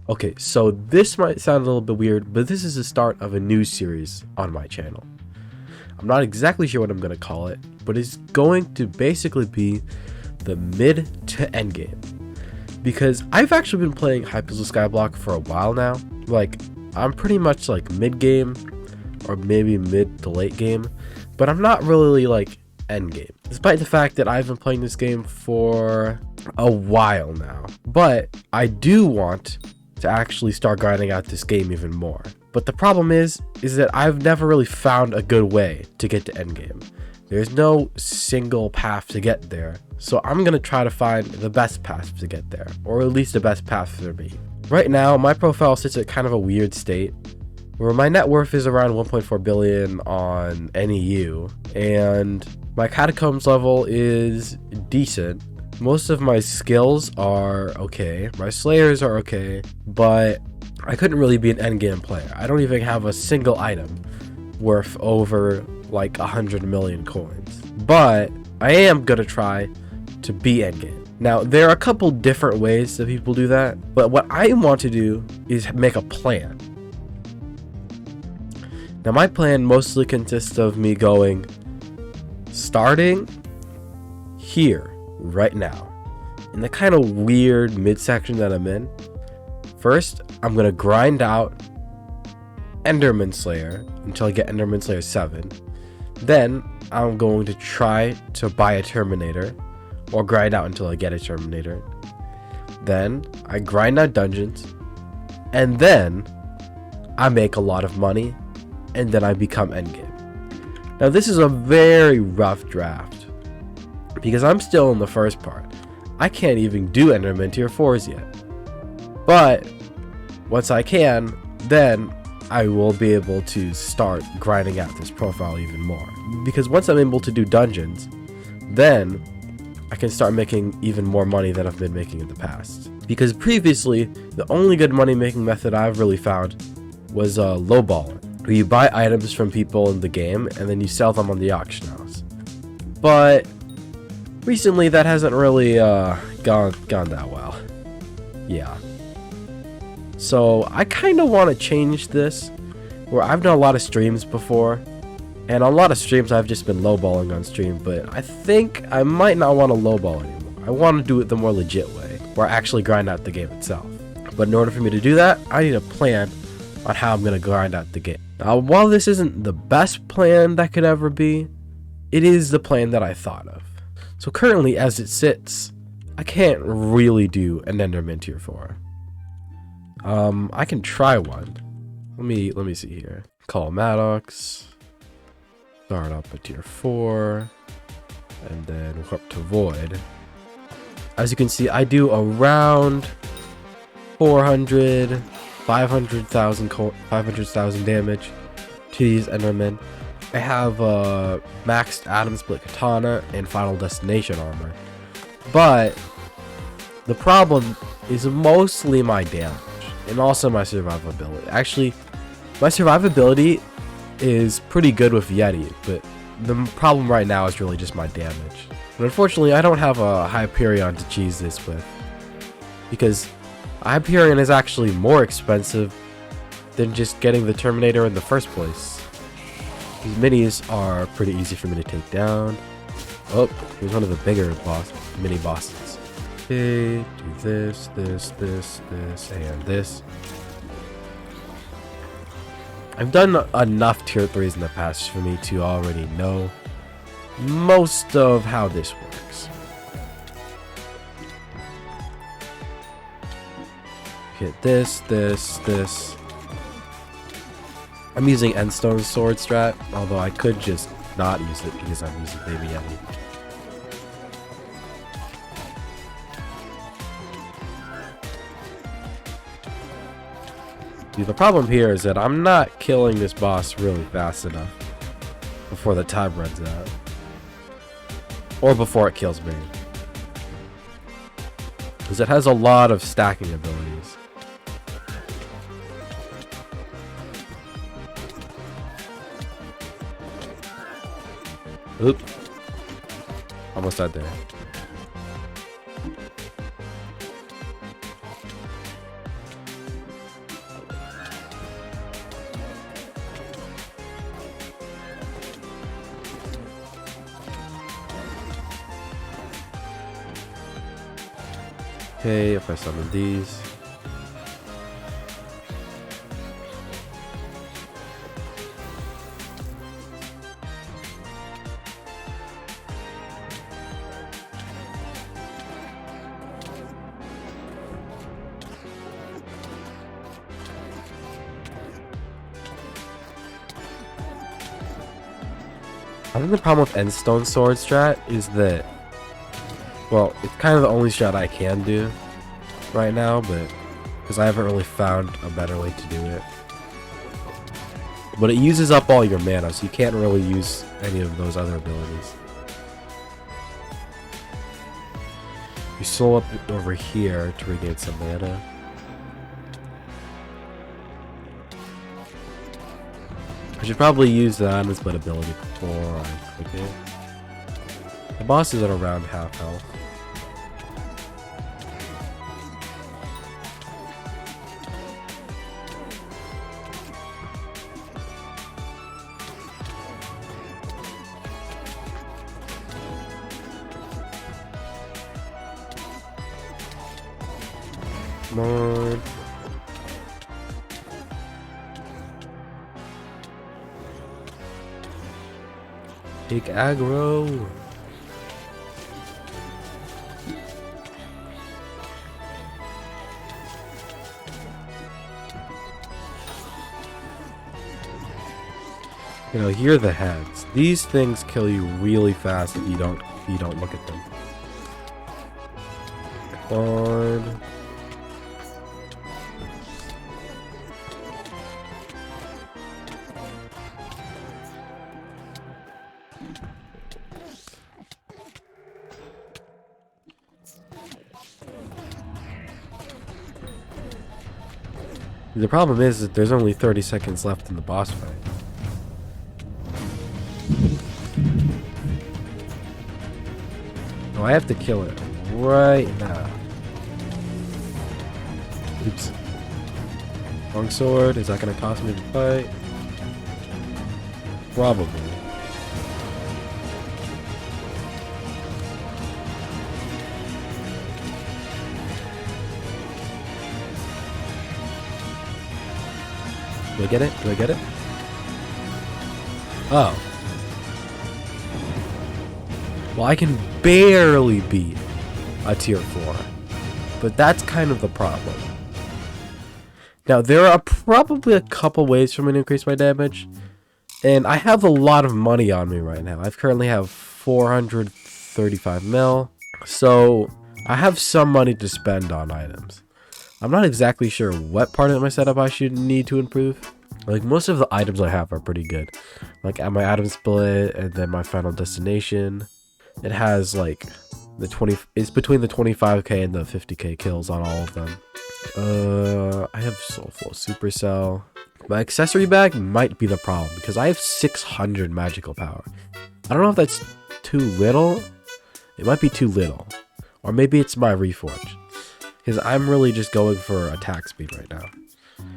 Okay, so this might sound a little bit weird, but this is the start of a new series on my channel. I'm not exactly sure what I'm going to call it, but it's going to basically be the mid to end game. Because I've actually been playing Hypixel Skyblock for a while now. Like, I'm pretty much like mid game, or maybe mid to late game, but I'm not really like end game. Despite the fact that I've been playing this game for a while now. But I do want to actually start grinding out this game even more. But the problem is that I've never really found a good way to get to endgame. There's no single path to get there, so I'm gonna try to find the best path to get there, or at least the best path for me. Right now, my profile sits at kind of a weird state, where my net worth is around 1.4 billion on NEU, and my catacombs level is decent. Most of my skills are okay, my slayers are okay, but I couldn't really be an endgame player. I don't even have a single item worth over like 100 million coins, but I am gonna try to be endgame. Now, there are a couple different ways that people do that, but what I want to do is make a plan. Now, my plan mostly consists of me starting here right now in the kind of weird midsection that I'm in. First, I'm gonna grind out Enderman Slayer until I get Enderman Slayer 7. Then I'm going to try to buy a Terminator, or grind out until I get a Terminator. Then I grind out dungeons, and then I make a lot of money, and then I become endgame. Now, this is a very rough draft because I'm still in the first part. I can't even do Enderman tier 4s yet. But once I can, then I will be able to start grinding out this profile even more. Because once I'm able to do dungeons, then I can start making even more money than I've been making in the past. Because previously, the only good money making method I've really found was lowballing, where you buy items from people in the game and then you sell them on the auction house. But recently that hasn't really gone that well. Yeah. So I kind of want to change this, where I've done a lot of streams before, and on a lot of streams I've just been lowballing on stream, but I think I might not want to lowball anymore. I want to do it the more legit way, where I actually grind out the game itself. But in order for me to do that, I need a plan on how I'm going to grind out the game. Now, while this isn't the best plan that could ever be, it is the plan that I thought of. So currently, as it sits, I can't really do an Enderman tier 4. I can try one. Let me see here. Call Maddox. Start up a tier 4. And then we're up to Void. As you can see, I do around 500,000 damage to these Endermen. I have maxed Atom Split Katana and Final Destination armor. But the problem is mostly my damage and also my survivability. Actually, my survivability is pretty good with Yeti, but the problem right now is really just my damage. But unfortunately, I don't have a Hyperion to cheese this with, because Hyperion is actually more expensive than just getting the Terminator in the first place. These minis are pretty easy for me to take down. Oh, here's one of the bigger mini bosses. Okay, do this, and this. I've done enough tier 3s in the past for me to already know most of how this works. Hit this. I'm using Endstone sword strat, although I could just not use it because I'm using Baby Yeti. Dude, the problem here is that I'm not killing this boss really fast enough before the time runs out. Or before it kills me. Because it has a lot of stacking abilities. Oop. Almost died there. Okay, if I summon these. I think the problem with Endstone Sword strat is that, well, it's kind of the only strat I can do right now, but because I haven't really found a better way to do it. But it uses up all your mana, so you can't really use any of those other abilities. You slow up over here to regain some mana. I should probably use the unsplit ability before I click it. The boss is at around half health. Come on. Take aggro. You know, here are the heads. These things kill you really fast if you don't look at them. Come on. The problem is that there's only 30 seconds left in the boss fight. Oh, I have to kill it right now. Oops. Long sword, is that gonna cost me the fight? Probably. Do I get it? Do I get it? Oh. Well, I can barely beat a tier 4. But that's kind of the problem. Now, there are probably a couple ways for me to increase my damage. And I have a lot of money on me right now. I currently have 435 mil. So, I have some money to spend on items. I'm not exactly sure what part of my setup I should need to improve. Like, most of the items I have are pretty good. Like, my item split and then my final destination. It has, like, it's between the 25k and the 50k kills on all of them. I have Soulful Supercell. My accessory bag might be the problem because I have 600 magical power. I don't know if that's too little. It might be too little. Or maybe it's my Reforge. Because I'm really just going for attack speed right now.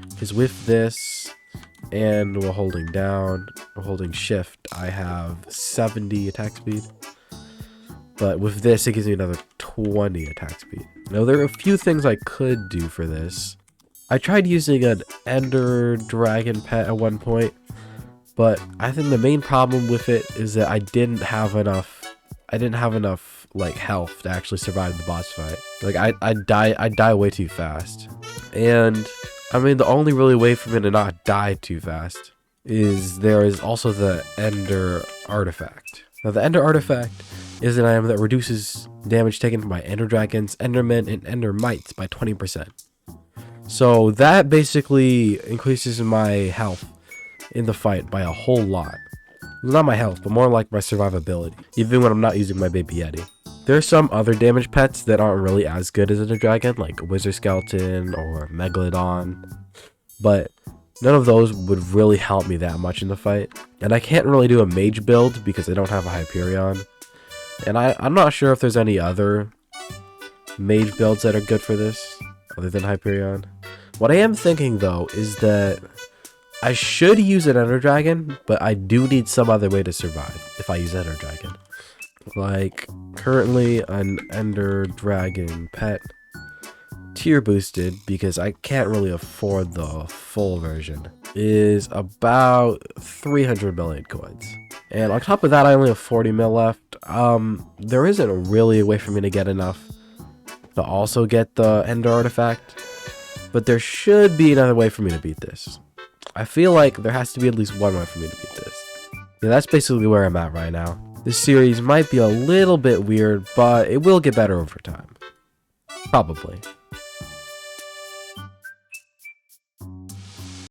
Because with this, and while holding down, or holding shift, I have 70 attack speed. But with this, it gives me another 20 attack speed. Now, there are a few things I could do for this. I tried using an Ender Dragon pet at one point, but I think the main problem with it is that I didn't have enough like health to actually survive the boss fight. Like I'd die way too fast. And I mean, the only really way for me to not die too fast is there is also the Ender Artifact. Now, the Ender Artifact is an item that reduces damage taken by Ender Dragons, Endermen, and Ender Mites by 20%. So that basically increases my health in the fight by a whole lot. Not my health, but more like my survivability, even when I'm not using my Baby Yeti. There are some other damage pets that aren't really as good as Ender Dragon, like Wizard Skeleton or Megalodon, but none of those would really help me that much in the fight. And I can't really do a mage build because I don't have a Hyperion. And I'm not sure if there's any other mage builds that are good for this, other than Hyperion. What I am thinking, though, is that I should use an Ender Dragon, but I do need some other way to survive if I use Ender Dragon. Like, currently, an Ender Dragon pet tier boosted, because I can't really afford the full version, is about 300 million coins. And on top of that, I only have 40 mil left. There isn't really a way for me to get enough to also get the Ender artifact, but there should be another way for me to beat this. I feel like there has to be at least one way for me to beat this. Yeah, that's basically where I'm at right now. This series might be a little bit weird, but it will get better over time. Probably.